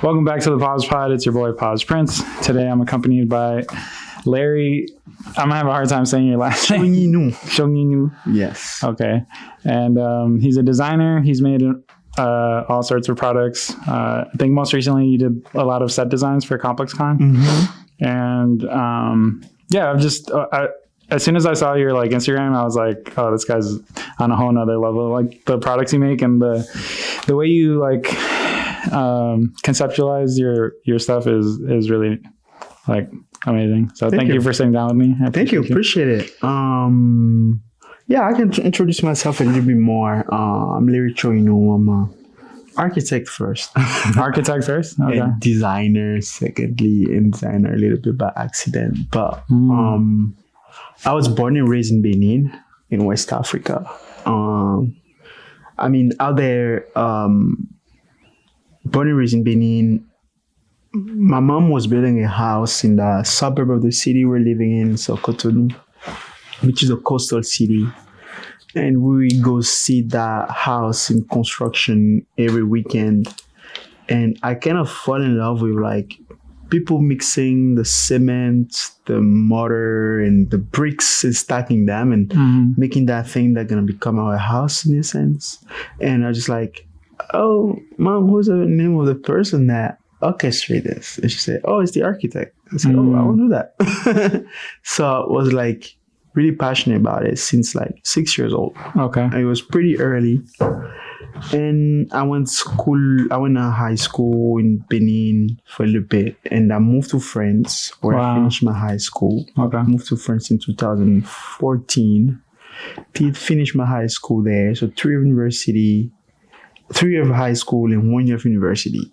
Welcome back to the Pause Pod. It's your boy Pause Prince. Today I'm accompanied by Larry. I'm gonna have a hard time saying your last name. Tchogninou. Yes. Okay. And he's a designer. He's made all sorts of products. I think most recently you did a lot of set designs for ComplexCon. Mm-hmm. And yeah, I've just as soon as I saw your like Instagram, I was like, oh, this guy's on a whole nother level. Like the products you make and the way you like conceptualize your stuff is really like amazing. So thank you for sitting down with me. Thank you. Appreciate it. Yeah, I can introduce myself a little bit more. I'm Larry Tchogninou. I'm an architect first. Architect first? Okay. And designer secondly, and designer a little bit by accident. But I was born and raised in Benin in West Africa. I mean, out there, born and raised in Benin, my mom was building a house in the suburb of the city we're living in, so Tchogninou, which is a coastal city. And we go see that house in construction every weekend. And I kind of fall in love with like people mixing the cement, the mortar, and the bricks and stacking them and making that thing that's going to become our house in a sense. And I was just like, oh, Mom, who's the name of the person that orchestrate this? And she said, oh, it's the architect. I said, oh, I don't know that. So I was like really passionate about it since like 6 years old. Okay. It was pretty early. And I went to high school in Benin for a little bit. And I moved to France where I finished my high school. Okay. I moved to France in 2014. Did finish my high school there. So 3 years of high school and 1 year of university,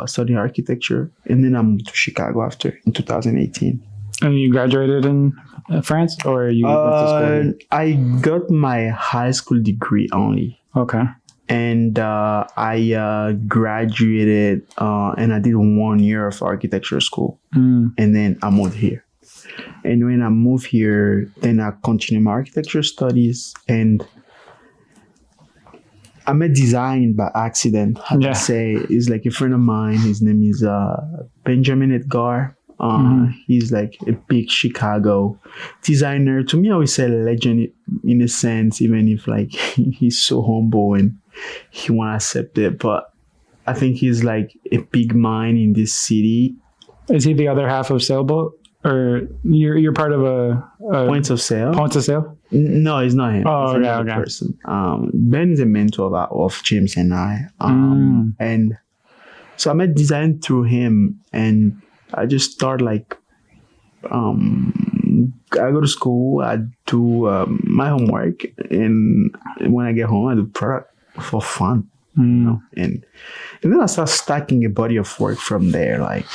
studying architecture. And then I moved to Chicago after in 2018. And you graduated in France or you went to school? I got my high school degree only. Okay. And I graduated and I did 1 year of architecture school. And then I moved here. And when I moved here, then I continued my architecture studies and I met design by accident. I would say he's like a friend of mine. His name is Benjamin Edgar. He's like a big Chicago designer. To me, I would say a legend in a sense, even if like he's so humble and he won't accept it. But I think he's like a big mind in this city. Is he the other half of Sailboat? Or you're part of a Points of Sale? Points of Sale? No, it's not him. Oh, it's another person. Ben is a mentor of James and I. And so I met design through him and I just start like, I go to school, I do my homework, and when I get home, I do product for fun. You know? And then I start stacking a body of work from there, like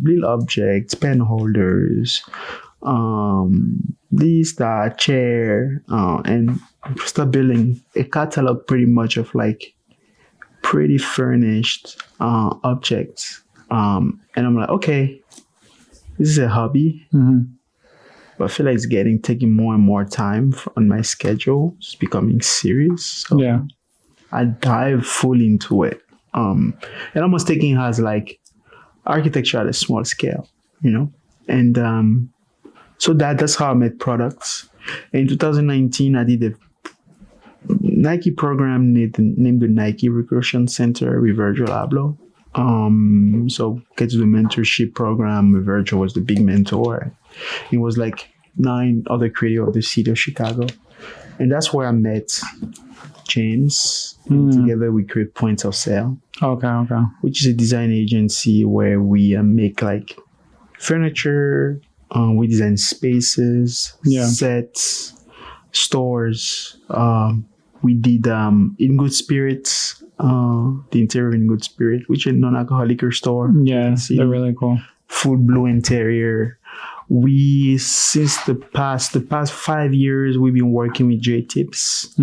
little objects, pen holders, this, that, chair, and start building a catalog pretty much of like pretty furnished objects. And I'm like, okay, this is a hobby, but I feel like it's taking more and more time on my schedule. It's becoming serious. So I dive fully into it. And almost taking it as like architecture at a small scale, you know? And so that's how I made products. In 2019, I did a Nike program named the Nike Recreation Center with Virgil Abloh. So get to the mentorship program with Virgil was the big mentor. It was like 9 other creators of the city of Chicago. And that's where I met James. Together we create Points of Sale. Okay. Which is a design agency where we make like furniture, we design spaces, sets, stores. We did In Good Spirits, the interior In Good Spirit, which is a non-alcoholic liquor store. Yeah, they're really cool. Full blue interior. We, since the past 5 years, we've been working with J Tips.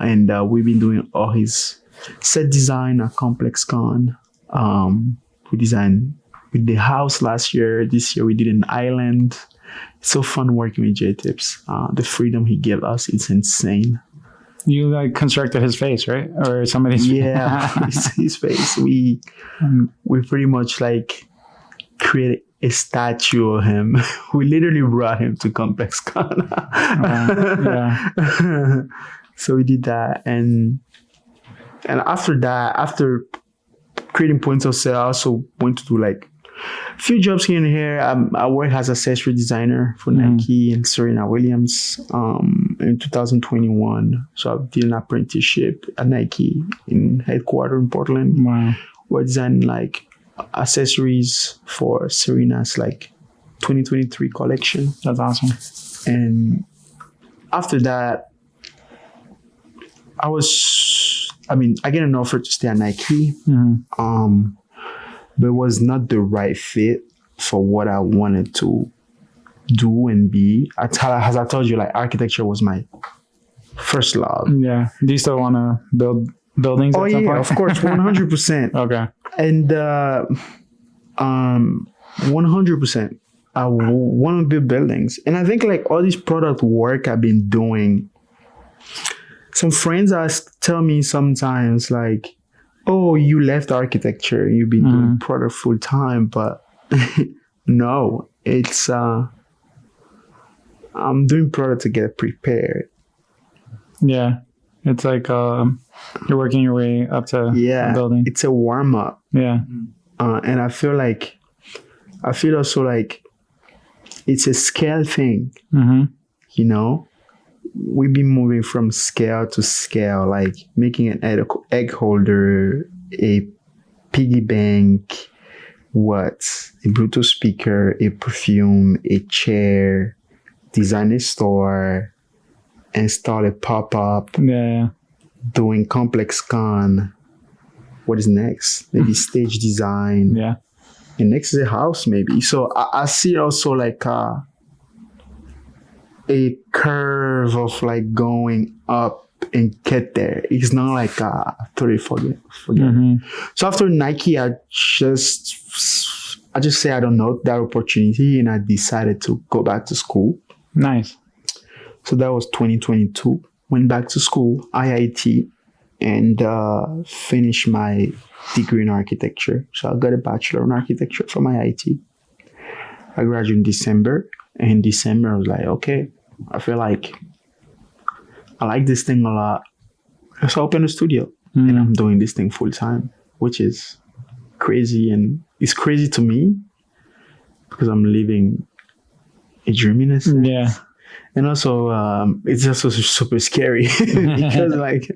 And we've been doing all his set design at ComplexCon. We designed with the house last year. This year we did an island. It's so fun working with J Tips. The freedom he gave us is insane. You like constructed his face, right? Or somebody's Yeah, his face. We pretty much like created a statue of him. We literally brought him to Complex Con. Yeah. So we did that, and after that, after creating points of sale, I also went to do like a few jobs here and here. I work as accessory designer for Nike and Serena Williams in 2021. So I did an apprenticeship at Nike in headquarters in Portland. Wow. We're designing like accessories for Serena's like 2023 collection. That's awesome. And after that, I get an offer to stay at Nike. But it was not the right fit for what I wanted to do and be. As I told you, like architecture was my first love. Yeah. Do you still want to build buildings? Oh, at some yeah, point? of course, 100%. Okay. And 100%, I want to build buildings. And I think like all this product work I've been doing, some friends tell me sometimes like, oh, you left architecture, you've been doing product full time, but no, it's I'm doing product to get prepared. Yeah. It's like you're working your way up to a building. It's a warm up. Yeah. And I feel also like it's a scale thing. You know, we've been moving from scale to scale, like making an egg holder, a piggy bank, a Bluetooth speaker, a perfume, a chair, design a store, install a pop-up, doing complex con. What is next? Maybe stage design. Yeah. And next is a house maybe. So I see also like a curve of like going up and get there. It's not like totally forget. So after Nike, I just say I don't know that opportunity, and I decided to go back to school. Nice. So that was 2022. Went back to school, IIT, and finished my degree in architecture. So I got a bachelor in architecture from IIT. I graduated in December. And in December, I was like, okay, I feel like I like this thing a lot. So I opened a studio, and I'm doing this thing full time, which is crazy. And it's crazy to me because I'm living a dream in a sense. Yeah. And also, it's also super scary because like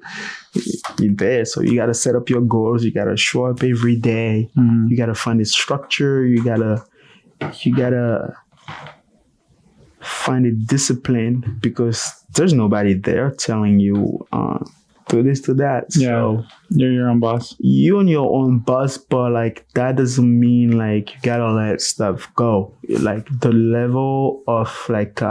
you're there. So you got to set up your goals. You got to show up every day. You got to find a structure. You got to find a discipline because there's nobody there telling you do this, do that. Yeah. So you're your own boss. You're your own boss, but like that doesn't mean like you got to let stuff go. Like the level of like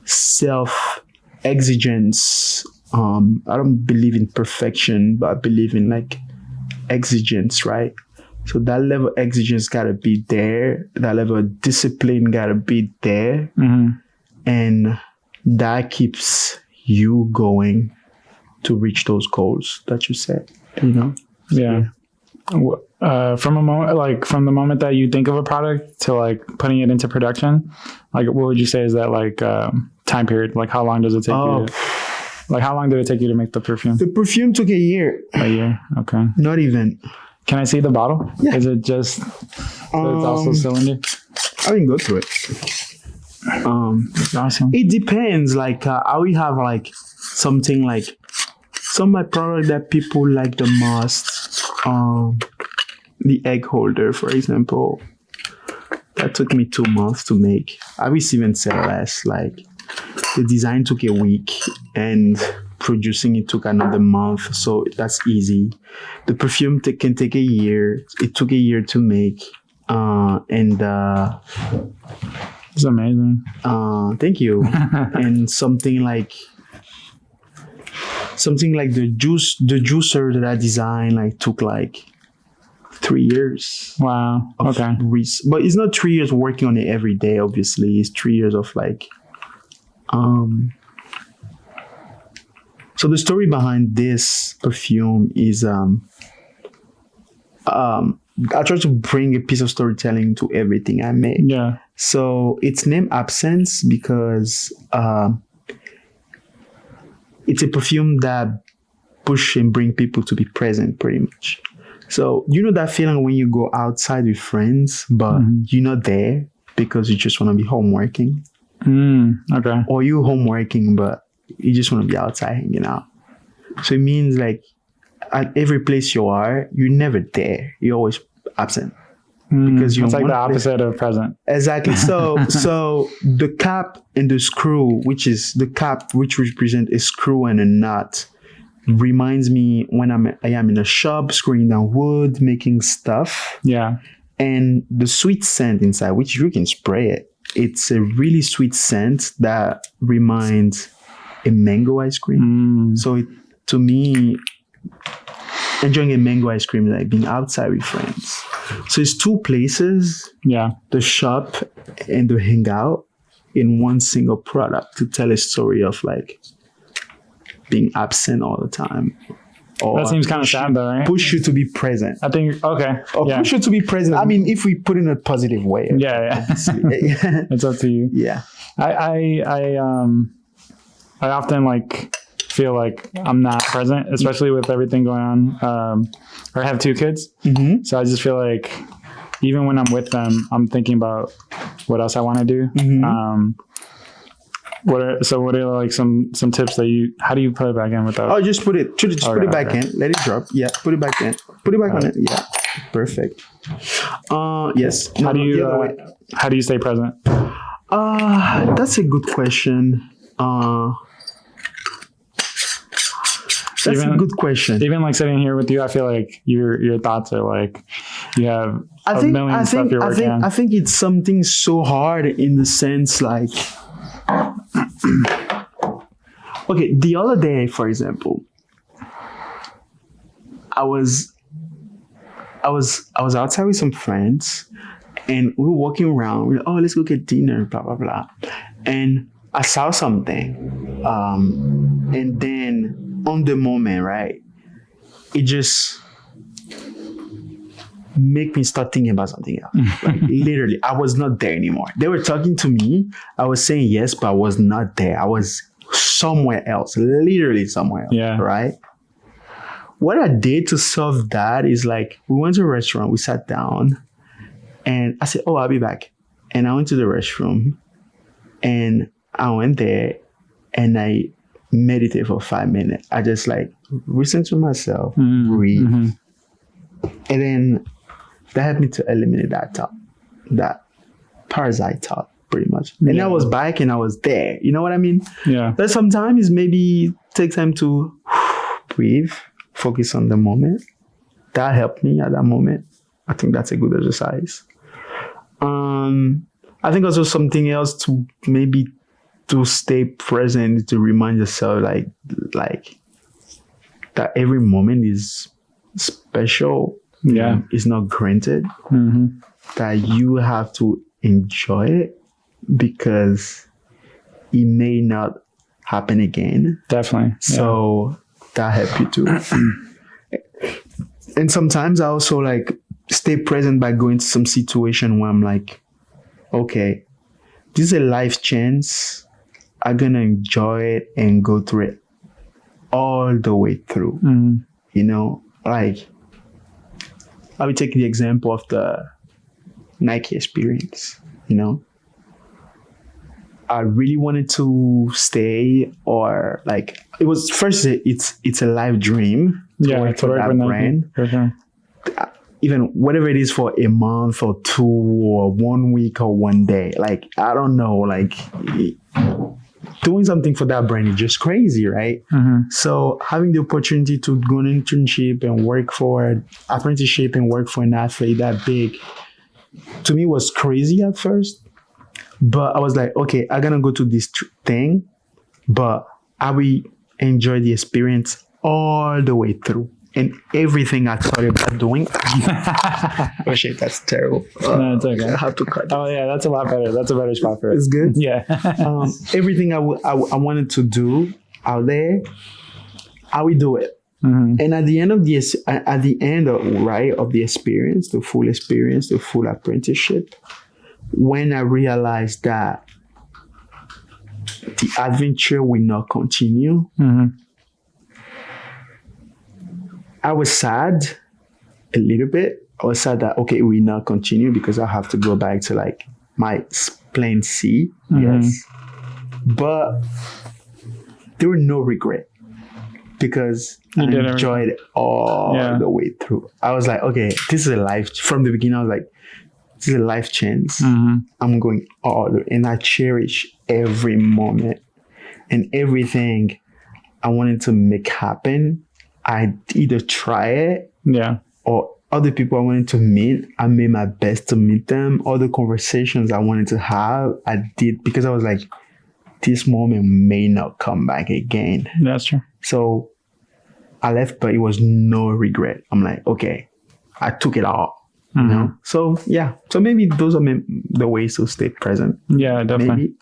self-exigence. I don't believe in perfection, but I believe in like exigence, right? So that level of exigence gotta be there. That level of discipline gotta be there. And that keeps you going to reach those goals that you set, you know? Yeah. From the moment that you think of a product to like putting it into production, like what would you say is that like time period? Like how long does it take you? Like how long did it take you to make the perfume? The perfume took a year. A year. Okay. Not even. Can I see the bottle? Yeah. Is it just? It's also cylinder. I didn't go through it. Awesome. It depends. Like I will have like something like some of my product that people like the most. The egg holder, for example, that took me 2 months to make. I will even say less. Like the design took a week and producing it took another month, so that's easy. The perfume can take a year. It took a year to make, and it's amazing. Thank you. And something like the juicer that I designed like took like 3 years. Wow. Okay. But it's not 3 years working on it every day. Obviously, it's 3 years of like So the story behind this perfume is I try to bring a piece of storytelling to everything I make. Yeah. So it's named Absence because it's a perfume that push and bring people to be present pretty much. So you know that feeling when you go outside with friends, but you're not there because you just want to be home working. Okay. Or you home working, but you just want to be outside hanging out. So it means like at every place you are, you're never there. You're always absent. Because it's like the opposite of present. Exactly. So the cap and the screw, which is the cap, which represent a screw and a nut, reminds me when I am in a shop screwing down wood, making stuff. Yeah. And the sweet scent inside, which you can spray it. It's a really sweet scent that reminds a mango ice cream. So to me, enjoying a mango ice cream is like being outside with friends. So it's two places, the shop and the hangout in one single product to tell a story of like being absent all the time. Or that seems kind of sad though, right? Push you to be present. I think, okay. Or push you to be present. I mean, if we put it in a positive way. Yeah. It's up to you. Yeah. I often like feel like I'm not present, especially with everything going on. I have 2 kids. So I just feel like even when I'm with them, I'm thinking about what else I want to do. What are like some tips that how do you put it back in without? Oh, just put it back in. Let it drop. Yeah, put it back in. Put it back on it. Yeah, perfect. Yes. How do you stay present? That's a good question. That's a good question. Even like sitting here with you, I feel like your thoughts are like you have a million stuff you're working on. I think it's something so hard in the sense like. Okay, the other day, for example, I was outside with some friends, and we were walking around. We're like, oh, let's go get dinner, blah blah blah, and I saw something, and then on the moment, right, it just make me start thinking about something else. Like literally, I was not there anymore. They were talking to me. I was saying yes, but I was not there. I was somewhere else, literally somewhere else. Yeah. Right. What I did to solve that is like we went to a restaurant. We sat down, and I said, "Oh, I'll be back." And I went to the restroom, and I went there, and I meditated for 5 minutes. I just like listen to myself, breathe, and then that helped me to eliminate that thought, that parasite thought, pretty much. And I was back and I was there. You know what I mean? Yeah. But sometimes maybe take time to breathe, focus on the moment. That helped me at that moment. I think that's a good exercise. I think also something else to maybe to stay present, to remind yourself like that every moment is special. Yeah. It's not granted. That you have to enjoy it because it may not happen again. Definitely. So that helps you too. And sometimes I also like stay present by going to some situation where I'm like, okay, this is a life chance. I'm gonna enjoy it and go through it all the way through. You know, like I would take the example of the Nike experience. You know, I really wanted to stay, or like it was first. It's a life dream to work for that brand. Even whatever it is for a month or 2 or 1 week or 1 day. Like I don't know. Like doing something for that brand is just crazy, right? So having the opportunity to go on an internship and work for apprenticeship and work for an athlete that big, to me was crazy at first. But I was like, okay, I'm gonna go to this thing, but I will enjoy the experience all the way through. And everything I thought about doing. Oh shit, that's terrible. No, it's okay. I have to cut. Oh yeah, that's a lot better. That's a better spot for it. It's good. Yeah. Everything I wanted to do out there, I will do it. And at the end of the experience, the full experience, the full apprenticeship, when I realized that the adventure will not continue, I was sad a little bit. I was sad that, okay, it will not continue because I have to go back to like my plan C. Yes. But there were no regret because I enjoyed it all the way through. I was like, okay, this is a life. From the beginning, I was like, this is a life chance. I'm going all the way. And I cherish every moment and everything I wanted to make happen. I either try it or other people I wanted to meet, I made my best to meet them. All the conversations I wanted to have, I did because I was like, this moment may not come back again. That's true. So I left, but it was no regret. I'm like, okay, I took it all. You know? So yeah. So maybe those are the ways to stay present. Yeah, definitely.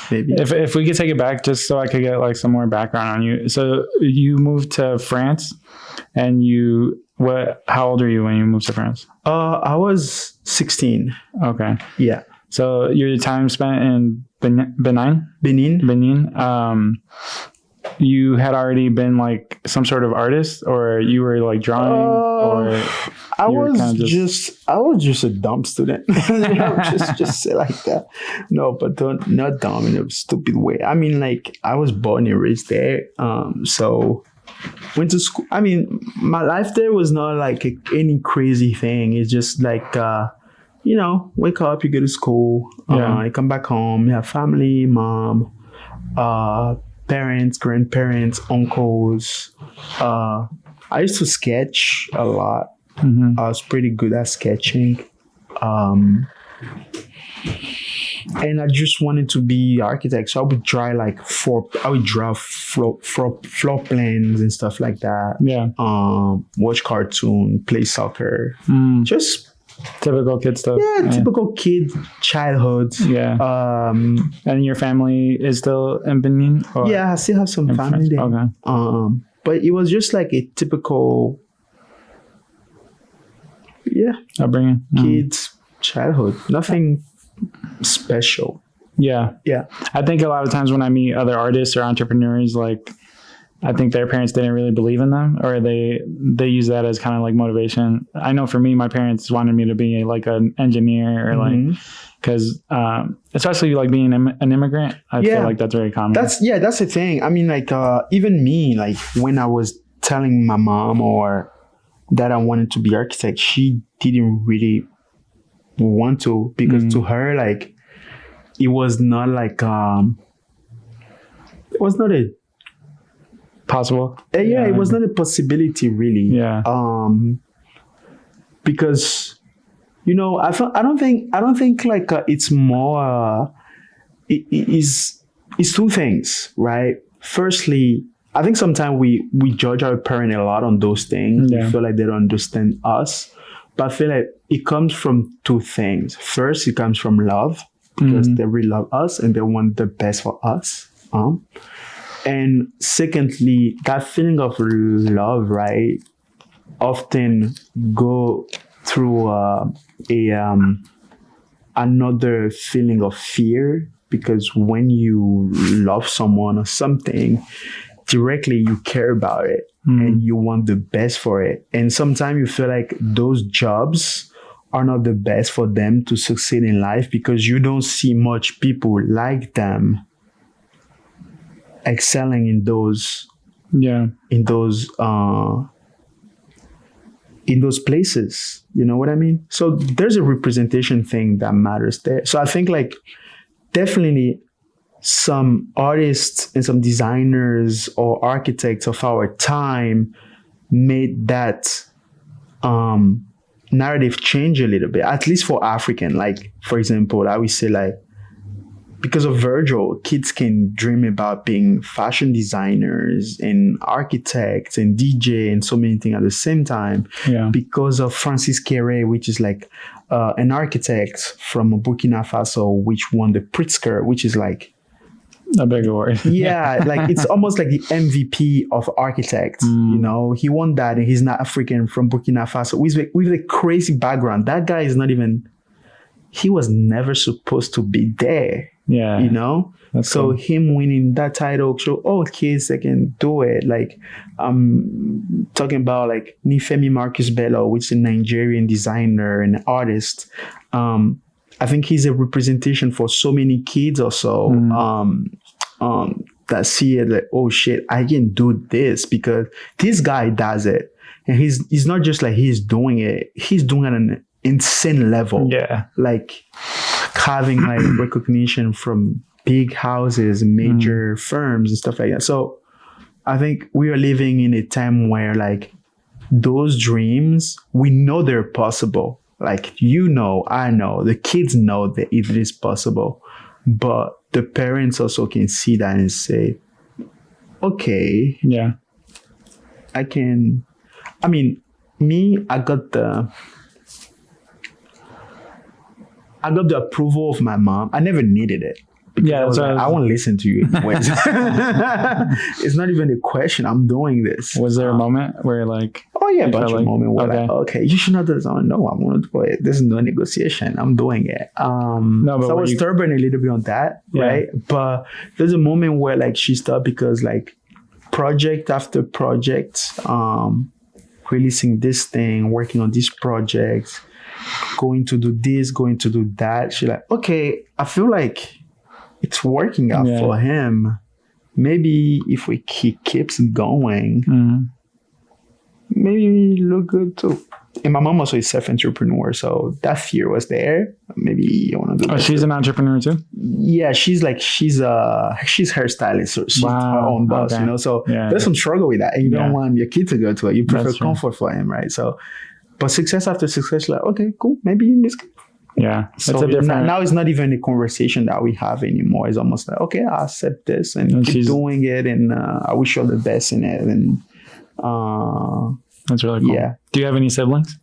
Maybe. If we could take it back just so I could get like some more background on you. So you moved to France and how old are you when you moved to France? I was 16. Okay. Yeah. So your time spent in Benin? You had already been like some sort of artist, or you were like drawing, or I was just a dumb student. just say like that. No, but not dumb in a stupid way. I mean, like I was born and raised there. So went to school. I mean, my life there was not like any crazy thing. It's just like wake up, you go to school, you come back home, you have family, mom, parents, grandparents, uncles. I used to sketch a lot. I was pretty good at sketching. And I just wanted to be architect. So I would draw floor plans and stuff like that. Yeah. Watch cartoon, play soccer. Just typical kid stuff. Yeah, typical kid childhood. Yeah. And your family is still in Benin? Yeah, I still have some family there. Okay. But it was just like a typical upbringing. Kids childhood. Nothing special. Yeah. Yeah. I think a lot of times when I meet other artists or entrepreneurs, like I think their parents didn't really believe in them, or they use that as kind of like motivation. I know for me, my parents wanted me to be like an engineer or like, because especially like being an immigrant, I feel like that's very common. That's the thing. I mean, like even me, like when I was telling my mom or that I wanted to be architect, she didn't really want to, because to her, like it was not like it was not a possible. It was not a possibility really. Yeah. Because I don't think like it's more it's two things, right? Firstly, I think sometimes we judge our parent a lot on those things. We feel like they don't understand us, but I feel like it comes from two things. First, it comes from love, because they really love us and they want the best for us. And secondly, that feeling of love, right, often go through another feeling of fear, because when you love someone or something, directly you care about it and you want the best for it. And sometimes you feel like those jobs are not the best for them to succeed in life, because you don't see much people like them excelling in those places. You know what I mean? So there's a representation thing that matters there. So I think like definitely some artists and some designers or architects of our time made that narrative change a little bit, at least for African. Like, for example, I would say like, because of Virgil, kids can dream about being fashion designers and architects and DJ and so many things at the same time. Yeah. Because of Francis Kéré, which is like an architect from Burkina Faso, which won the Pritzker, which is like A big award. Yeah, like it's almost like the MVP of architect. You know, he won that, and he's not African, from Burkina Faso with a crazy background. That guy is not even. He was never supposed to be there. Yeah, you know. So cool. him winning that title show, oh, kids, they can do it. Like talking about like Nifemi Marcus Bello, which is a Nigerian designer and artist. I think he's a representation for so many kids also that see it like, oh shit, I can do this because this guy does it. And he's not just like he's doing it, he's doing it at an insane level. Yeah. Like having like recognition from big houses, major firms and stuff like that. So I think we are living in a time where like those dreams, we know they're possible. Like, you know, I know, the kids know that it is possible, but the parents also can see that and say, okay, yeah, I got the approval of my mom. I never needed it. Yeah, I won't listen to you anyways. It's not even a question. I'm doing this. Was there a moment where like... Oh yeah, a bunch of moments where like, okay, you should not do this. Oh, no, I'm going to do it. There's no negotiation. I'm doing it. No, so I was stubborn a little bit on that, right? But there's a moment where like she stopped because like project after project, releasing this thing, working on this project, going to do this, going to do that. She's like, okay, I feel like it's working out for him. Maybe if he keeps going, maybe we look good too. And my mom also is self-entrepreneur, so that fear was there. Maybe you want to do. Oh, she's an entrepreneur too. Yeah, she's hairstylist, so she's her own boss. You know, so there's some struggle with that, and you don't want your kid to go to it. You prefer comfort for him, right? So, but success after success, like, okay, cool, maybe Miss. Yeah. So now it's not even a conversation that we have anymore. It's almost like, okay, I accept this and keep doing it, and I wish you all the best in it. And that's really cool. Yeah. Do you have any siblings?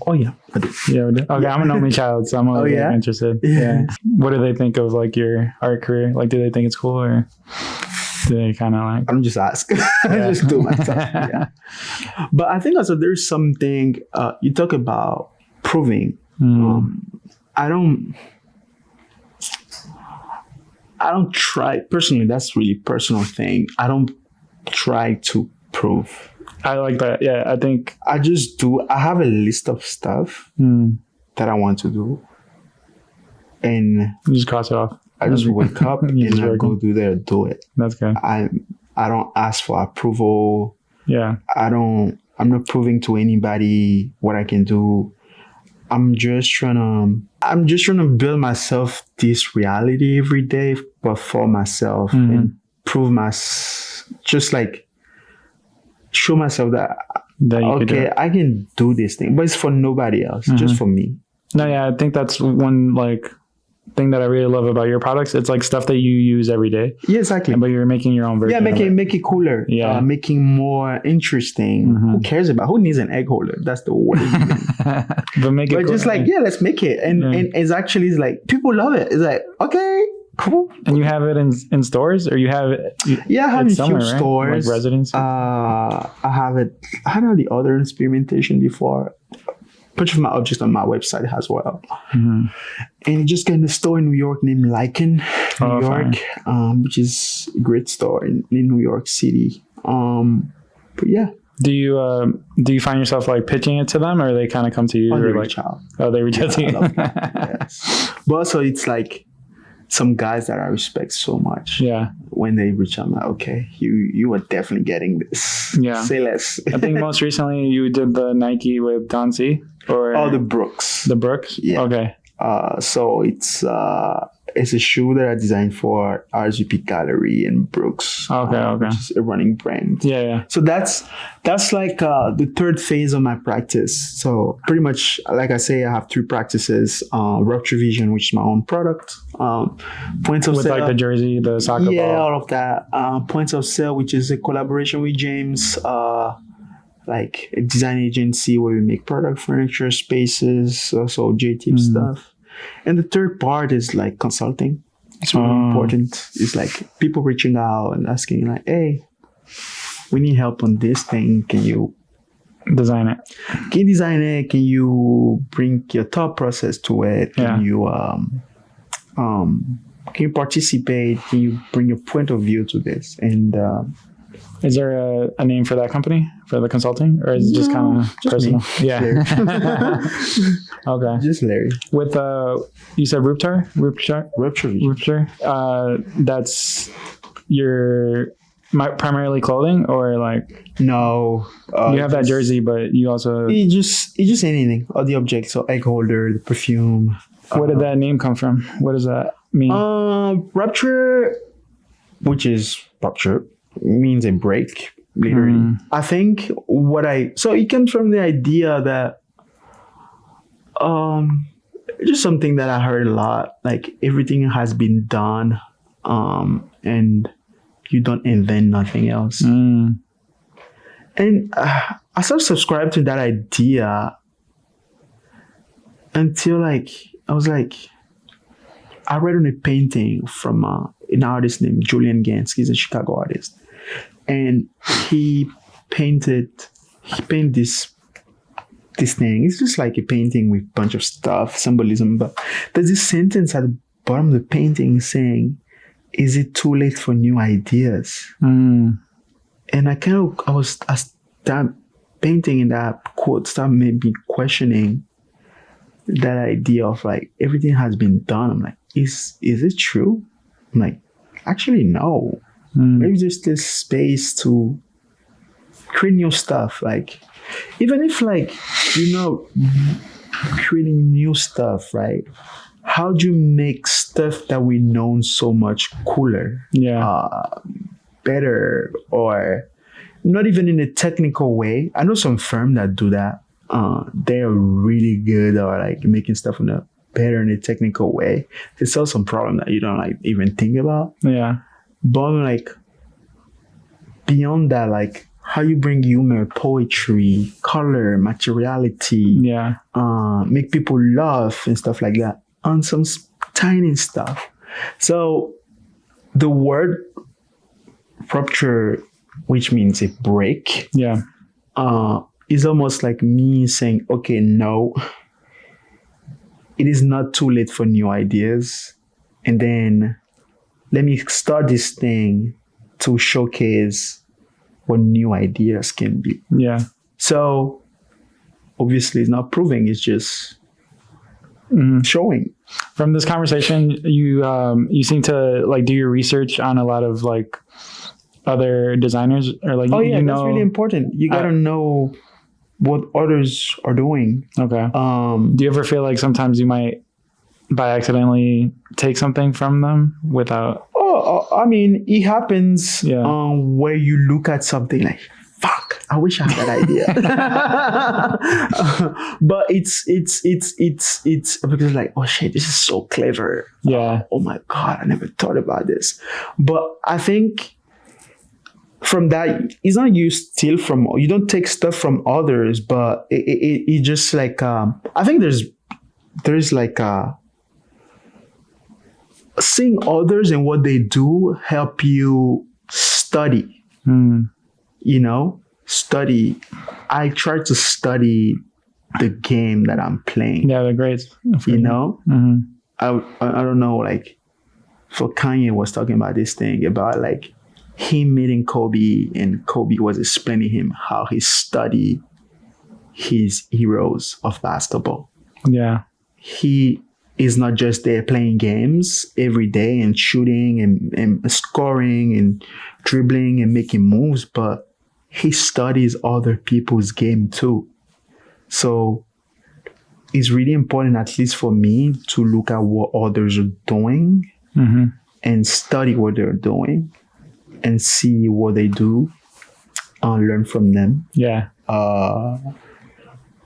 Oh yeah, I do. Yeah. Okay, I'm an only child, so I'm always interested. Yeah. What do they think of like your art career? Like, do they think it's cool, or do they kind of like? I don't just ask. I just do myself. Yeah. But I think also there's something you talk about proving. I don't try personally. That's really personal thing. I don't try to prove. I like that. Yeah, I think I just do. I have a list of stuff that I want to do, and you just cross it off. I just wake up and I go do it. That's good. I don't ask for approval. Yeah. I'm not proving to anybody what I can do. I'm just trying to build myself this reality every day, but for myself and prove just like show myself that okay, I can do this thing, but it's for nobody else, just for me. No, yeah, I think that's one like thing that I really love about your products. It's like stuff that you use every day. Yeah, exactly. But you're making your own version. Yeah, make it cooler. Yeah, making more interesting. Who cares about? Who needs an egg holder? That's the word. But make it. But just like let's make it, and it's actually like people love it. It's like okay, cool. And you have it in stores, or you have it? Yeah, I have it in a few stores. Like residence. I have it. I had the other experimentation before. Bunch of my objects on my website as well. And it just got in a store in New York named Lycan, New York, which is a great store in New York City. But yeah. Do you find yourself like pitching it to them, or they kind of come to you? They reach out. Oh, they reach out to you. Yes. But also it's like some guys that I respect so much. Yeah. When they reach out, I'm like, okay, you are definitely getting this. Yeah. Say less. I think most recently you did the Nike with Don C. Or the Brooks. The Brooks? Yeah. Okay. So it's a shoe that I designed for RGP Gallery and Brooks. Okay. Which is a running brand. Yeah. So that's like the third phase of my practice. So pretty much, like I say, I have 3 practices. Ruptur Vision, which is my own product. Points of Sale. With like the jersey, the soccer ball. Yeah, all of that. Points of Sale, which is a collaboration with James. Like a design agency where we make product furniture spaces, also JTIP stuff. And the third part is like consulting. It's really important. It's like people reaching out and asking like, hey, we need help on this thing. Can you design it? Can you design it? Can you bring your thought process to it? Can you participate? Can you bring your point of view to this? And is there a name for that company, for the consulting, or is it just kind of personal? Me. Yeah. Okay. Just Larry. With you said Ruptur Vision. Ruptur. That's your primarily clothing, or like no. You have that jersey, but you also it's just anything. All the objects, so egg holder, the perfume. Where did that name come from? What does that mean? Rupture, which is rupture, means a break, literally. I think so it comes from the idea that just something that I heard a lot, like everything has been done, and you don't invent nothing else. And I sort of subscribed to that idea until like I was like, I read on a painting from an artist named Julian Gans. He's a Chicago artist, and he painted this thing. It's just like a painting with a bunch of stuff, symbolism. But there's this sentence at the bottom of the painting saying, "Is it too late for new ideas?" And I started painting in that quote, started maybe questioning that idea of like everything has been done. I'm like, is it true? I'm like, actually no. Maybe there's this space to create new stuff. Like even if like creating new stuff, right? How do you make stuff that we know so much cooler? Better, or not even in a technical way. I know some firms that do that. They're really good at like making stuff better in a technical way. They solve some problem that you don't like even think about. Yeah. But like beyond that, like how you bring humor, poetry, color, materiality, make people laugh and stuff like that on some tiny stuff. So the word rupture, which means a break, is almost like me saying, okay, no, it is not too late for new ideas. And then let me start this thing to showcase what new ideas can be. Yeah. So obviously it's not proving, it's just showing. From this conversation, you seem to like do your research on a lot of like other designers, or like that's really important. You gotta know what others are doing. Okay. Do you ever feel like sometimes you might by accidentally take something from them without? I mean, it happens where you look at something like, fuck, I wish I had that idea. But it's because like, oh shit, this is so clever. Yeah. Oh my God, I never thought about this. But I think from that, it's not you steal from, you don't take stuff from others, but it just like, I think there's like seeing others and what they do help you study. Study. I try to study the game that I'm playing. Yeah, they're great. I don't know, like for Kanye was talking about this thing about like him meeting Kobe, and Kobe was explaining him how he studied his heroes of basketball. Yeah. He is not just there playing games every day and shooting and scoring and dribbling and making moves, but he studies other people's game too. So it's really important, at least for me, to look at what others are doing and study what they're doing and see what they do and learn from them. Yeah.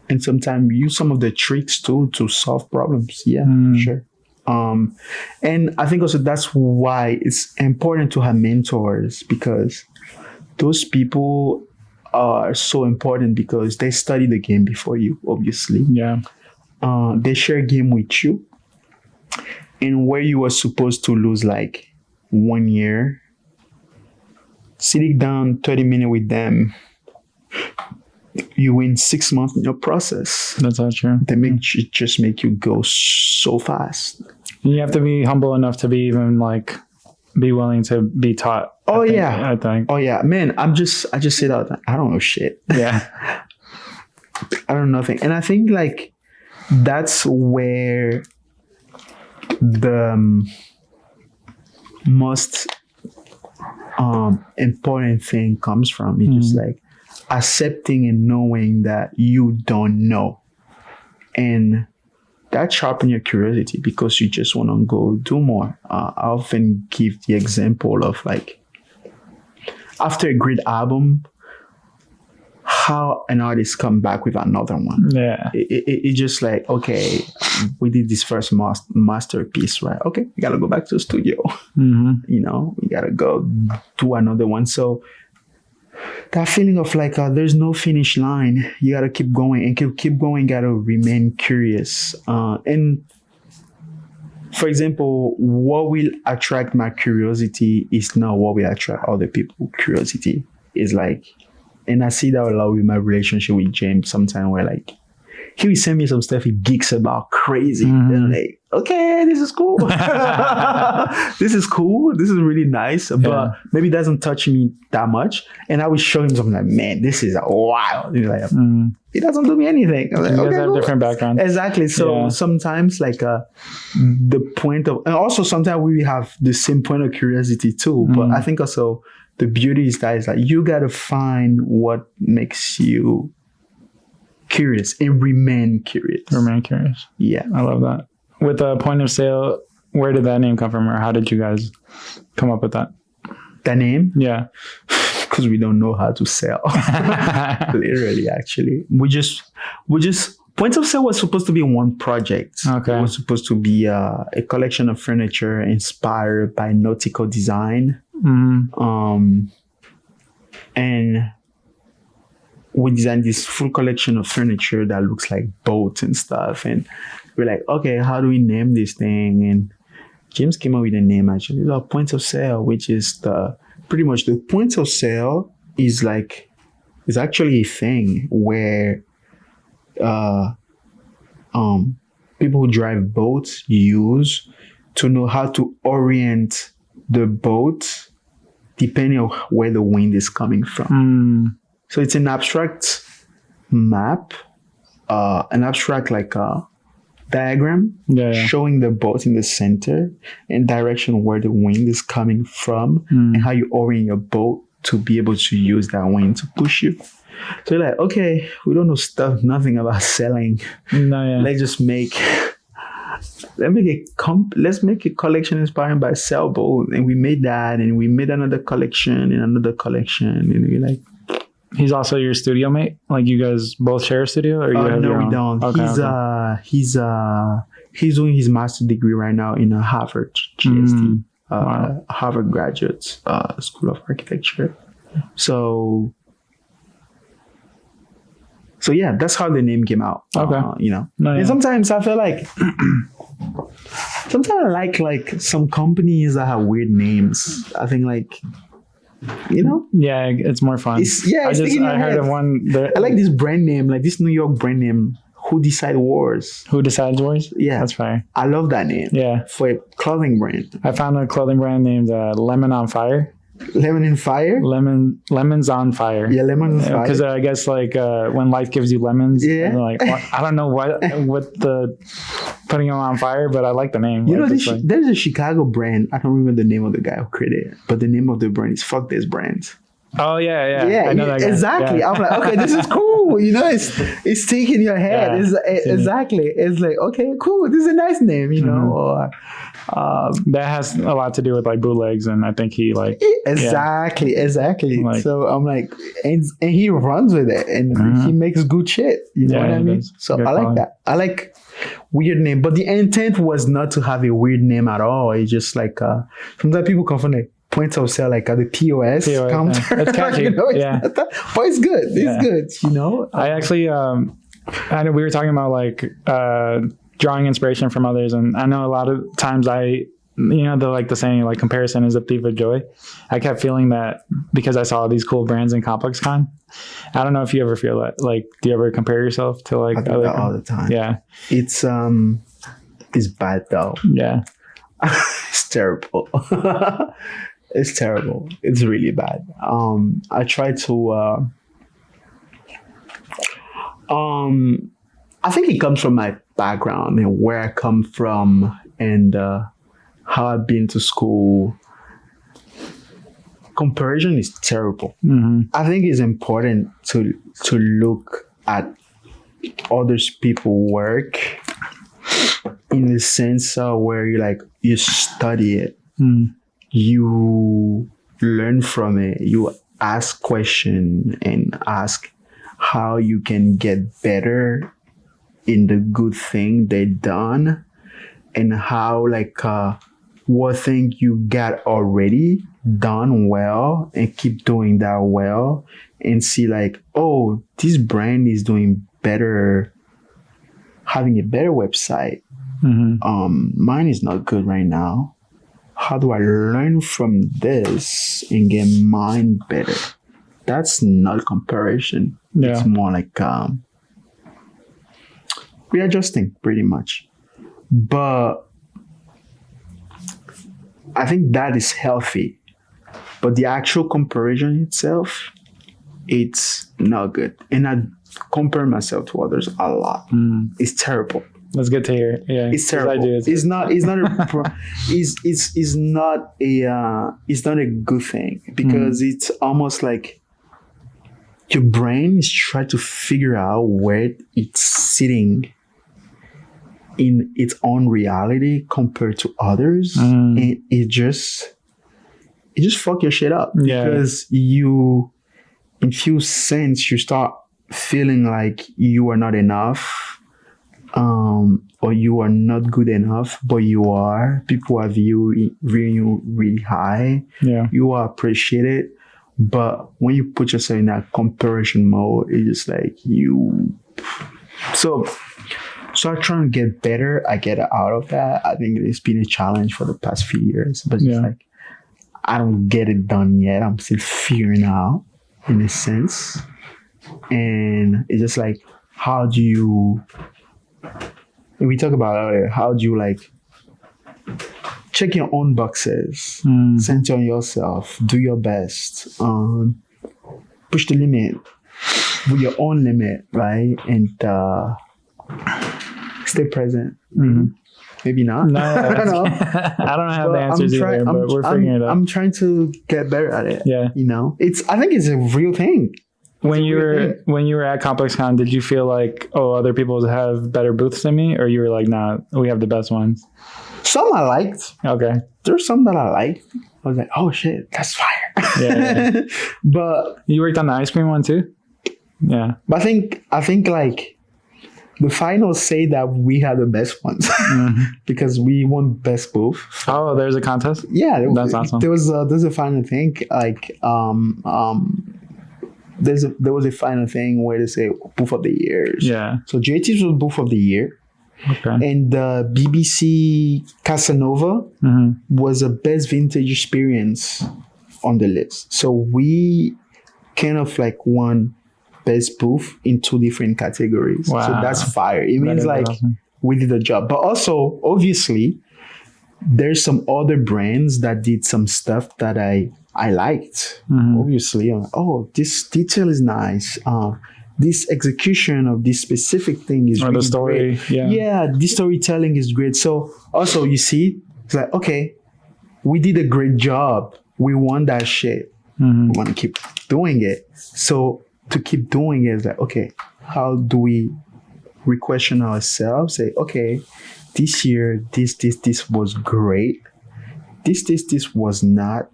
And sometimes use some of the tricks too to solve problems. Yeah, for sure. And I think also that's why it's important to have mentors, because those people are so important because they study the game before you, obviously. Yeah. They share a game with you. and where you were supposed to lose like 1 year, sitting down 30 minutes with them, you win 6 months in your process. That's all true. They just make you go so fast. You have to be humble enough to be even like be willing to be taught. I think. Oh yeah, man. I just say that I don't know shit. Yeah. I don't know nothing, and I think like that's where the most important thing comes from. It's just like accepting and knowing that you don't know, and that sharpens your curiosity because you just want to go do more. I often give the example of like after a great album, how an artist come back with another one. Yeah. It's just like, okay, we did this first masterpiece, right? Okay, we got to go back to the studio. You know, we got to go do another one. So that feeling of like, there's no finish line. You got to keep going and keep going. Got to remain curious. And for example, what will attract my curiosity is not what will attract other people's curiosity. It's like, and I see that a lot with my relationship with James sometimes where like, he will send me some stuff he geeks about crazy. And I'm like, okay, this is cool. This is cool. This is really nice. But maybe it doesn't touch me that much. And I will show him something like, man, this is wild. And he's like, it doesn't do me anything. I'm like, you okay, guys have different backgrounds. Exactly. So sometimes like the point of, and also sometimes we have the same point of curiosity too. But I think also the beauty is that like you got to find what makes you curious and remain curious. Remain curious. Yeah. I love that. With the point of sale, where did that name come from, or how did you guys come up with that? The name? Yeah. Because we don't know how to sell. Literally, actually. We just Point of Sale was supposed to be one project. Okay. It was supposed to be a collection of furniture inspired by nautical design. And we designed this full collection of furniture that looks like boats and stuff. And we're like, okay, how do we name this thing? And James came up with a name actually, the Point of Sale, which is pretty much the point of sale is actually a thing where people who drive boats use to know how to orient the boat depending on where the wind is coming from. So it's an abstract map, an abstract diagram showing the boat in the center and direction where the wind is coming from and how you orient your boat to be able to use that wind to push you. So you're like, okay, we don't know nothing about selling. Let's make a collection inspired by sailboat. And we made that, and we made another collection and another collection, and we're like. He's also your studio mate? Like you guys both share a studio, or you have no, your we own? don't. Okay, He's doing his master's degree right now in Harvard GSD, Harvard Graduate School of Architecture. So yeah, that's how the name came out. Okay. And sometimes I feel like sometimes I like some companies that have weird names. I think like. Yeah, it's more fun. I heard of one. I like this brand name, like this New York brand name. Who Decides Wars? Who Decides Wars? Yeah, that's fire. I love that name. Yeah, for a clothing brand. I found a clothing brand named Lemon on Fire. Lemon and Fire? Lemons on Fire. Yeah, lemons on fire. Because I guess like when life gives you lemons, like I don't know what the putting them on fire, but I like the name. There's a Chicago brand. I don't remember the name of the guy who created it, but the name of the brand is Fuck This Brand. Oh yeah. I know that guy. Exactly. Yeah. I'm like, okay, this is cool. It's taking your head. Exactly. It's like, okay, cool. This is a nice name. Or that has a lot to do with like bootlegs, and I think he like exactly. Like, so I'm like, and he runs with it, and he makes good shit. You know what I mean? So I like that. I like weird name, but the intent was not to have a weird name at all. It's just like sometimes people confund it. Point of sale, like the POS counter. It's catchy. But it's good. It's good. I actually, I know we were talking about like drawing inspiration from others. And I know a lot of times the like the saying, like comparison is a thief of joy. I kept feeling that because I saw these cool brands in ComplexCon. I don't know if you ever feel that. Like, do you ever compare yourself to like I do that all the time. Yeah. It's bad though. Yeah. It's terrible. It's terrible. It's really bad. I try to I think it comes from my background and where I come from and how I've been to school. Comparison is terrible. Mm-hmm. I think it's important to look at others people's work in the sense where you study it, you learn from it, you ask questions and ask how you can get better in the good thing they done, and how what thing you got already done well and keep doing that well, and see oh, this brand is doing better, having a better website. Mine is not good right now. How do I learn from this and get mine better? That's not comparison. Yeah. It's more readjusting pretty much. But I think that is healthy. But the actual comparison itself, it's not good. And I compare myself to others a lot. It's terrible. That's good to hear. Yeah, it's terrible. I do. It's not a good thing, because it's almost like your brain is trying to figure out where it's sitting in its own reality compared to others, and it just fuck your shit up. Yeah. Because you, in few sense, you start feeling like you are not enough. Or you are not good enough, but you are. People are viewing you really high. Yeah. You are appreciated. But when you put yourself in that comparison mode, it's just like you. So I try to get better. I get out of that. I think it's been a challenge for the past few years. But it's I don't get it done yet. I'm still figuring out, in a sense. And it's just how do you... We talked about earlier, how do you check your own boxes, center on yourself, do your best, push the limit with your own limit, right? And stay present. Maybe not. No, I don't know. I don't have the answers either, but we're figuring it out. I'm trying to get better at it. Yeah. I think it's a real thing. When you were at ComplexCon, did you feel like, oh, other people have better booths than me, or you were like, nah, we have the best ones? Some I liked. Okay. There's some that I liked. I was like, oh shit, that's fire. Yeah. But you worked on the ice cream one too? Yeah. But I think the finals say that we had the best ones because we won best booth. Oh, there's a contest? Yeah, that's awesome. There's a final thing there was a final thing where they say booth of the years. Yeah. So JT's was booth of the year. Okay. And the BBC Casanova was a best vintage experience on the list. So we kind of won best booth in 2 different categories. Wow. So that's fire. It means awesome. We did the job. But also, obviously, there's some other brands that did some stuff that I liked. Obviously, I'm like, oh, this detail is nice. This execution of this specific thing is really the story, great. Yeah, this storytelling is great. So also, you see, it's like, okay, we did a great job. We won that shit. We want to keep doing it. So to keep doing it, it's like, okay, how do we re-question ourselves? Say, okay, this year, this was great. This was not.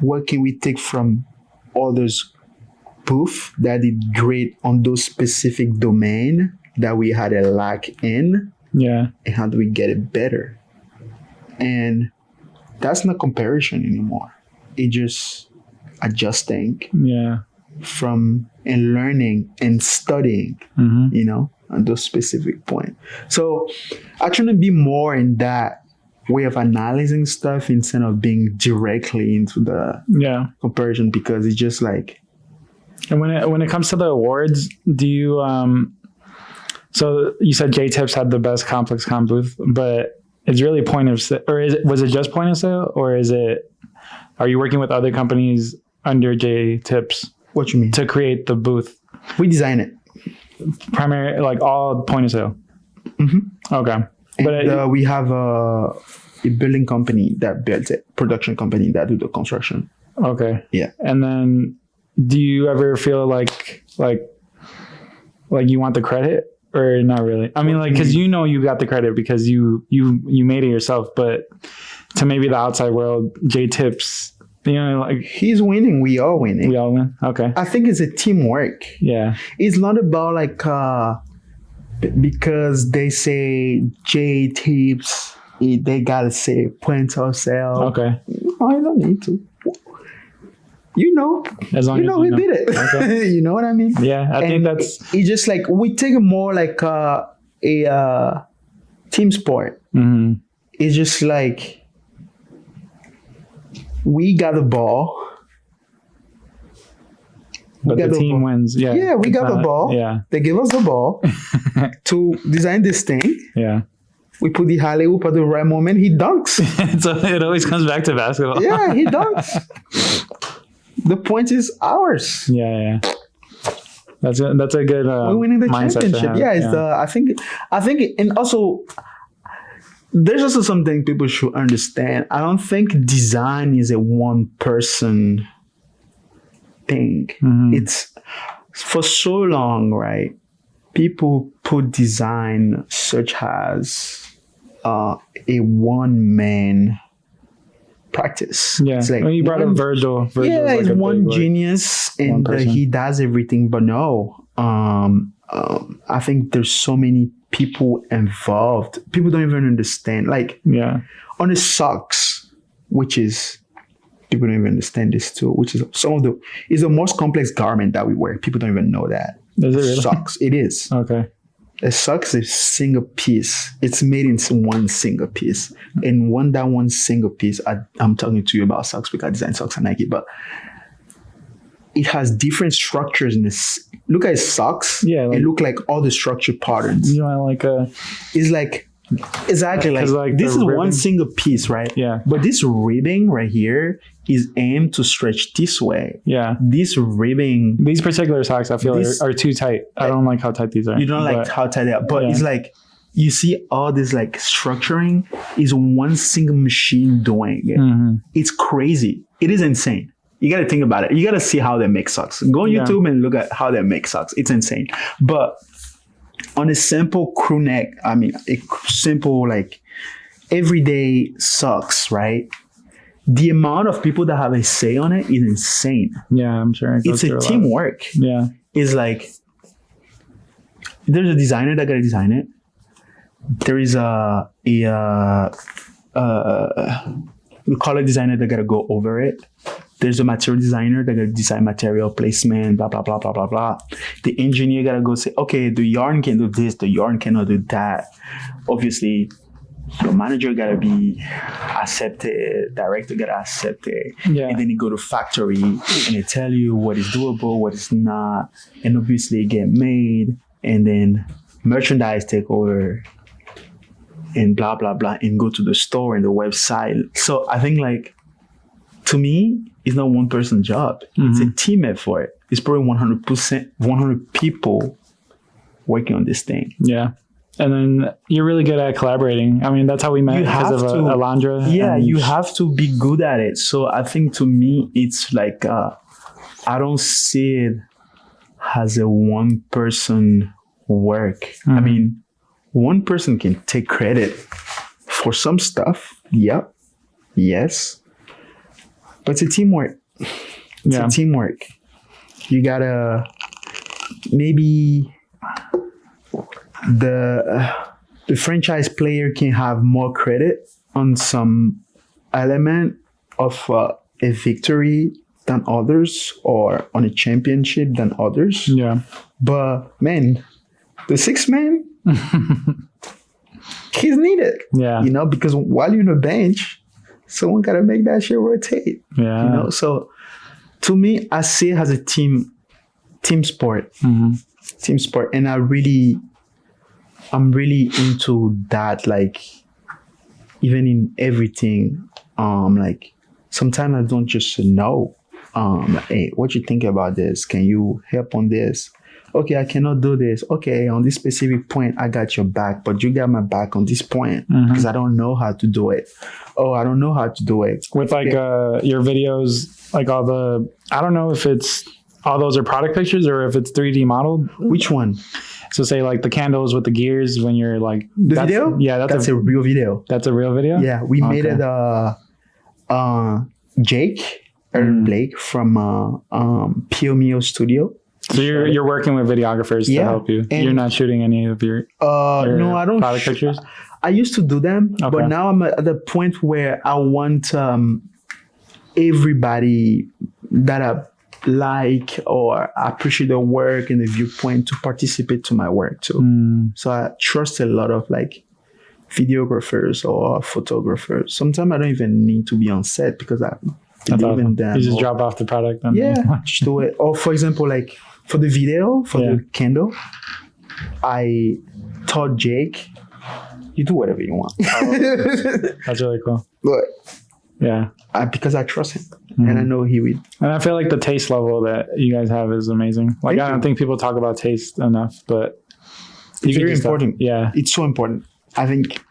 What can we take from others' booth that did great on those specific domain that we had a lack in? Yeah. And how do we get it better? And that's not comparison anymore. It's just adjusting. Yeah. From and learning and studying, on those specific points. So I try to be more in that way of analyzing stuff instead of being directly into the comparison, because it's just like. And when it comes to the awards, do you so you said J-Tips had the best complex com booth, but it's really point of sale, or was it just point of sale, or are you working with other companies under J-Tips? What you mean? To create the booth? We design it. Primary, like all point of sale? Mm-hmm. Okay. But we have a building company that builds it, production company that do the construction. Okay. Yeah. And then do you ever feel like you want the credit? Or not really? I mean, like, because you got the credit because you made it yourself, but to maybe the outside world, J-Tips, like he's winning, we are winning. We all win. Okay. I think it's a teamwork. Yeah. It's not about like because they say J-Tips, they gotta say point of sale. Okay. No, I don't need to. As long as we did it. Okay. You know what I mean? Yeah, I think that's. It's just like we take it more like a team sport. Mm-hmm. It's just like we got the ball. But the team wins. Yeah. Yeah, we got the ball. Yeah. They gave us the ball to design this thing. Yeah. We put the alley oop at the right moment. He dunks. So it always comes back to basketball. Yeah, he dunks. The point is ours. Yeah. That's a good we're winning the championship. Yeah, it's I think, and also there's also something people should understand. I don't think design is a one person thing. Mm-hmm. It's for so long, right? People put design such as a one man practice. Yeah, it's like you brought up Virgil. Yeah, he's one genius and he does everything. But no, I think there's so many people involved. People don't even understand. Like, on the socks, which is people don't even understand this too. Which is is the most complex garment that we wear. People don't even know that. Is it really? Socks. It is. Okay. A socks is a single piece. It's made in one single piece. And that one single piece, I'm talking to you about socks because I design socks at Nike, but it has different structures in this. Look at his socks. Yeah. Like, and look like all the structured patterns. It's like, exactly like this is ribbing. One single piece, right? Yeah. But this ribbing right here is aimed to stretch this way. Yeah. This ribbing. These particular socks I feel are too tight. I don't like how tight these are. You don't like how tight they are. But it's like, you see all this like structuring is one single machine doing it. Mm-hmm. It's crazy. It is insane. You got to think about it. You got to see how they make socks. Go on YouTube and look at how they make socks. It's insane. But on a simple crew neck, a simple like everyday socks, right? The amount of people that have a say on it is insane. Yeah, I'm sure. It's a teamwork. Yeah. It's like there's a designer that got to design it. There is a color designer that got to go over it. There's a material designer that got to design material placement, blah, blah, blah, blah, blah, blah. The engineer got to go say, okay, the yarn can do this, the yarn cannot do that. Obviously, your manager got to be accepted, director got to accept it. Yeah. And then you go to factory and they tell you what is doable, what is not. And obviously it get made and then merchandise take over and blah, blah, blah, and go to the store and the website. So I think like, to me, it's not one person's job. Mm-hmm. It's a team effort. It's probably 100 people working on this thing. Yeah. And then you're really good at collaborating. I mean, that's how we met because of Alondra. Yeah, you have to be good at it. So I think to me, it's like, I don't see it as a one person work. Mm-hmm. I mean, one person can take credit for some stuff. Yep. Yes. But it's a teamwork. It's a teamwork. You gotta maybe the franchise player can have more credit on some element of a victory than others or on a championship than others. Yeah. But man, the sixth man, he's needed. Yeah. You know, because while you're on the bench, someone gotta make that shit rotate. Yeah. You know, so to me, I see it as a team sport. Team sport. And I'm really into that, like even in everything. Like sometimes I don't just know. Like, hey, what you think about this? Can you help on this? Okay, I cannot do this. Okay, on this specific point, I got your back, but you got my back on this point because I don't know how to do it. Oh, I don't know how to do it. With like your videos, like all the, I don't know if it's, all those are product pictures or if it's 3D modeled. Which one? So say like the candles with the gears when you're like. The video? Yeah, that's a real video. That's a real video? Yeah, we made it, Jake, Aaron Blake from Pio Mio Studio. So you're working with videographers to help you. You're not shooting any of your no, I don't product pictures. I used to do them, but now I'm at the point where I want everybody that I like or appreciate the work and the viewpoint to participate to my work too. So I trust a lot of like videographers or photographers. Sometimes I don't even need to be on set because I believe in them. You just drop off the product and just do it. Or for example, like for the video, for the candle, I taught Jake, you do whatever you want. That's really cool. But yeah, because I trust him and I know he will. And I feel like the taste level that you guys have is amazing. Like I don't think people talk about taste enough, but it's very important. Yeah, it's so important. I think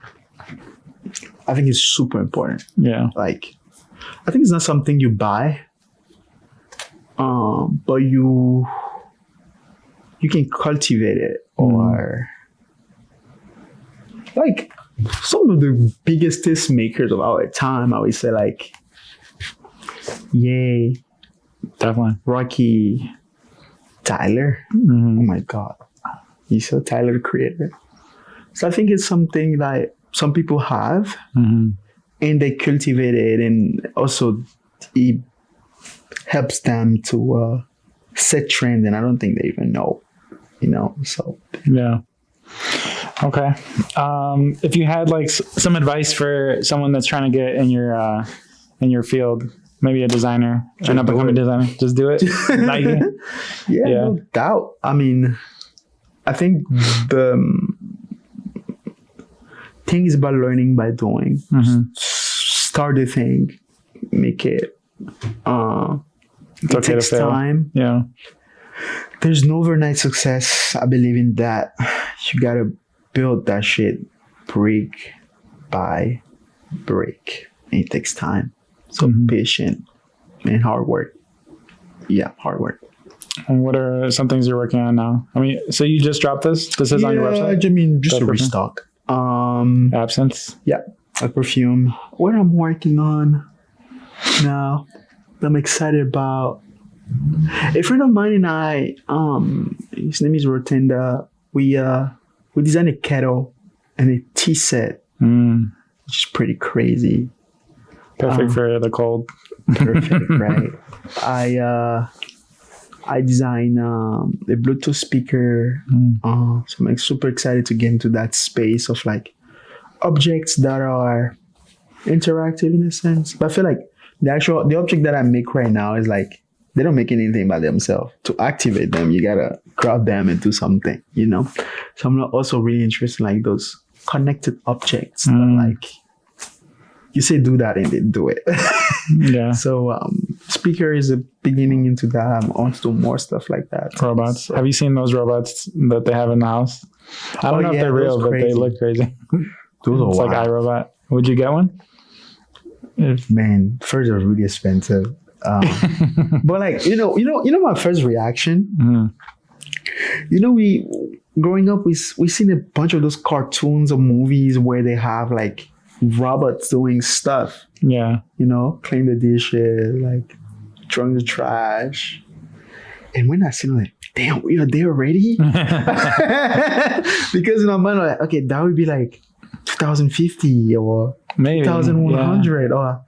it's super important. Yeah, like I think it's not something you buy, but you can cultivate it or like some of the biggest taste makers of our time. I would say like, yay, definitely Rocky Tyler. Oh my God, he's a Tyler creator. So I think it's something that some people have and they cultivate it, and also it helps them to set trends, and I don't think they even know, you know, so. Yeah. Okay. If you had like some advice for someone that's trying to get in your field, maybe a designer, an up and coming designer, just do it. Nike. No doubt. I mean, I think the thing is about learning by doing. Start the thing, make it. It takes time. Yeah. There's no overnight success. I believe in that. You gotta build that shit brick by brick. And it takes time. So patient and hard work. Yeah, hard work. And what are some things you're working on now? I mean, so you just dropped this? This is on your website? I mean, just a restock. Absence? Yeah, a perfume. What I'm working on now, I'm excited about. A friend of mine and I, his name is Rotenda. We designed a kettle and a tea set, which is pretty crazy. Perfect for the cold. Perfect, right? I designed a Bluetooth speaker. So I'm like super excited to get into that space of like objects that are interactive in a sense. But I feel like the object that I make right now is like, they don't make anything by themselves. To activate them, you gotta grab them and do something, you know? So I'm also really interested in like those connected objects that like, you say do that and they do it. Yeah. So speaker is a beginning into that. I'm on to do more stuff like that. Robots. So. Have you seen those robots that they have in the house? I don't know if they're real, but they look crazy. Those are it's wild. like iRobot. Would you get one? Man, first they're really expensive. But like, you know my first reaction. You know, we growing up, we seen a bunch of those cartoons or movies where they have like robots doing stuff. Yeah. You know, clean the dishes, like throwing the trash. And when I seen it, like, damn, we are there already? Because in my mind, like, okay, that would be like 2050 or maybe 2100 or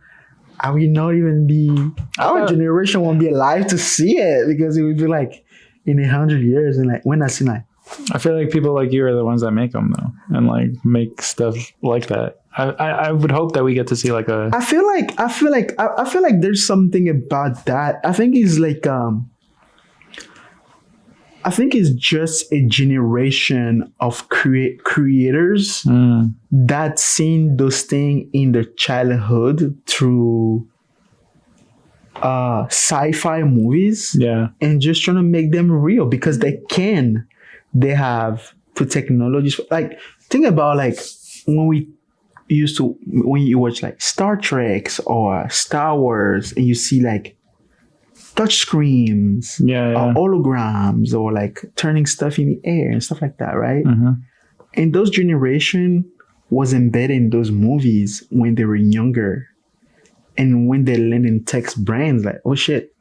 I will not even be, our generation won't be alive to see it because it would be like in 100 years. And like when I see like, I feel like people like you are the ones that make them though, and like make stuff like that. I would hope that we get to see like a. I feel like there's something about that. I think it's like I think it's just a generation of creators that seen those things in their childhood through sci-fi movies, and just trying to make them real because they can. They have the technologies. Like think about like when you watch like Star Treks or Star Wars, and you see like touch screens, or holograms, or like turning stuff in the air and stuff like that, right? And those generation was embedded in those movies when they were younger, and when they learned in tech brains, like, oh shit,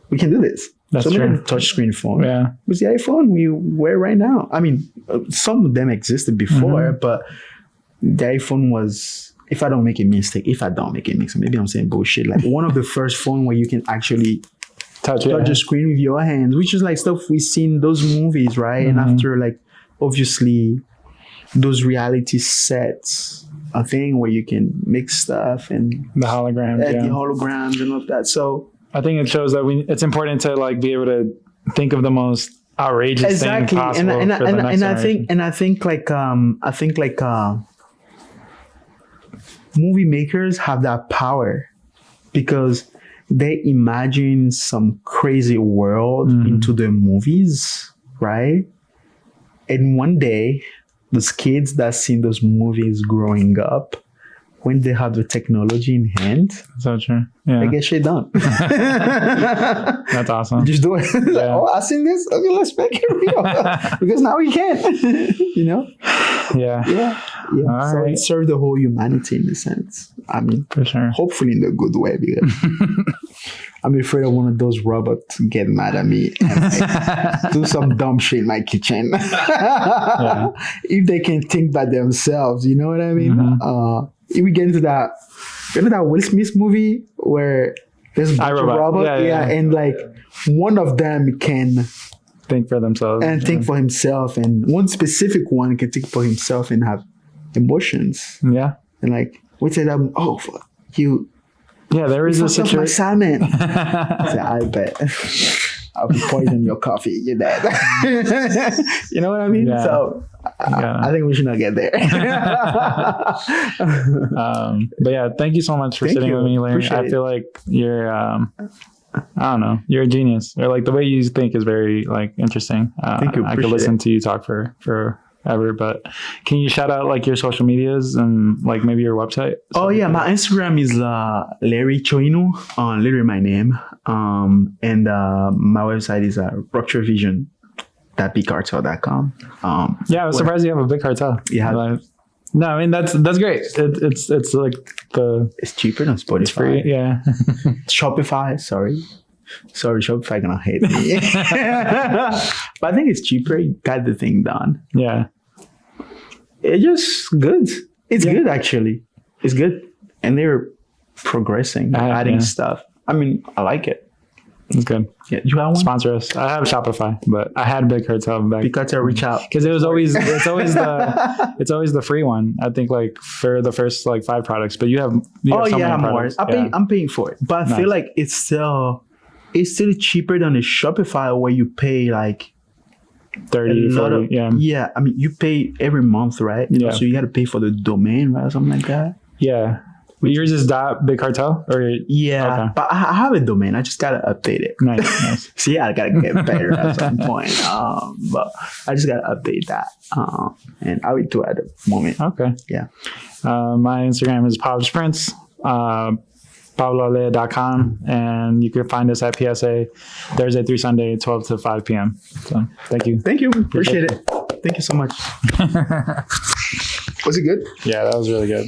we can do this. That's so true. Like a touchscreen phone. Yeah, with the iPhone we wear right now. I mean, some of them existed before, but the iPhone was. If I don't make a mistake, maybe I'm saying bullshit. Like one of the first phone where you can actually touch the screen with your hands, which is like stuff we see in those movies, right? And after like, obviously, those reality sets, a thing where you can mix stuff and the holograms, the holograms and all of that. So I think it shows that it's important to like be able to think of the most outrageous thing possible. And I think movie makers have that power because they imagine some crazy world into their movies, right? And one day, those kids that seen those movies growing up, when they have the technology in hand, so true. Yeah, they get shit done. That's awesome. Just do it. Like, oh, I seen this. Okay, let's make it real because now we can. You know? Yeah. So right. it served the whole humanity in a sense. I mean, for sure. Hopefully in a good way because I'm afraid of one of those robots to get mad at me and like, do some dumb shit in my kitchen. If they can think by themselves, you know what I mean? If we get into that Will Smith movie where there's a bunch of robots, and like one of them can think for themselves think for himself, and one specific one can think for himself and have emotions. Yeah, and like we say that, oh fuck you. Yeah, there is a situation. My salmon. I bet. I'll poison your coffee. You're dead. You know what I mean? Yeah. So I think we should not get there. But yeah, thank you so much for sitting with me, Larry. I feel like you're, I don't know, you're a genius. Or like the way you think is very like interesting. Thank you. I could listen to you talk for ever, but can you shout out like your social medias and like maybe your website? Oh yeah, my Instagram is Larry Tchogninou, literally my name. And my website is Ruptur Vision. bigcartel.com. Yeah, I was surprised you have a big cartel. Yeah. No, I mean that's great. It's like it's cheaper than Spotify. It's free, yeah. Shopify, sorry, Shopify gonna hate me. But I think it's cheaper. You got the thing done. Yeah. It's just good. It's good actually. It's good. And they're progressing, adding stuff. I mean, I like it. It's good. Yeah, you have one? Sponsor us. I have Shopify, but I had Big Cartel back. Big Cartel, reach out because it's always the free one. I think like for the first like 5 products, but you have more. I'm paying for it, but I feel like it's still cheaper than a Shopify where you pay like 30, 40. Yeah, I mean you pay every month, right? Yeah. So you got to pay for the domain, right, or something like that. Yeah. Yours is .big cartel or but I have a domain. I just gotta update it. Nice. See, I gotta get better at some point. But I just gotta update that. And I will do it at the moment. Okay. Yeah. My Instagram is PabloSprints, pablole.com, and you can find us at PSA Thursday through Sunday, 12 to 5 p.m. So thank you. Thank you. Appreciate it. Thank you so much. Was it good? Yeah, that was really good.